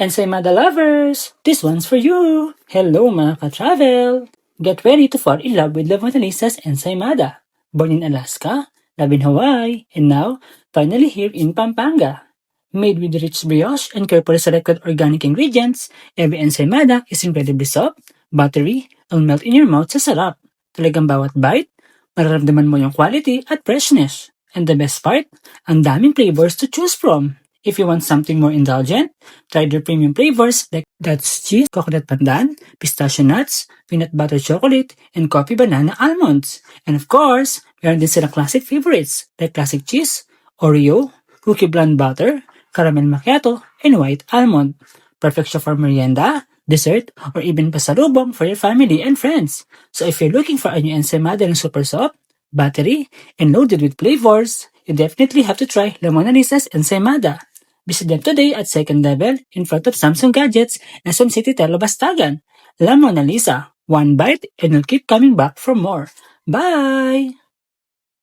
Ensaymada lovers! This one's for you! Hello mga ka-travel! Get ready to fall in love with La Mona Lisa's Ensaymada. Born in Alaska, loved in Hawaii, and now finally here in Pampanga. Made with rich brioche and carefully selected organic ingredients, every ensaymada is incredibly soft, buttery, and melt in your mouth sa sarap. Talagang bawat bite, mararamdaman mo yung quality at freshness. And the best part, ang daming flavors to choose from. If you want something more indulgent, try their premium flavors like that's cheese, coconut pandan, pistachio nuts, peanut butter chocolate, and coffee banana almonds. And of course, meron din silang classic favorites like classic cheese, Oreo, cookie blonde butter, caramel macchiato, and white almond. Perfect siya for merienda, dessert, or even pasalubong for your family and friends. So if you're looking for a new ensaymada ng super soft, buttery, and loaded with flavors, you definitely have to try La Mona Lisa's Ensaymada. Visit them today at second level in front of Samsung Gadgets, SM City Telo Bastagan. La Mona Lisa, one bite and you'll keep coming back for more. Bye!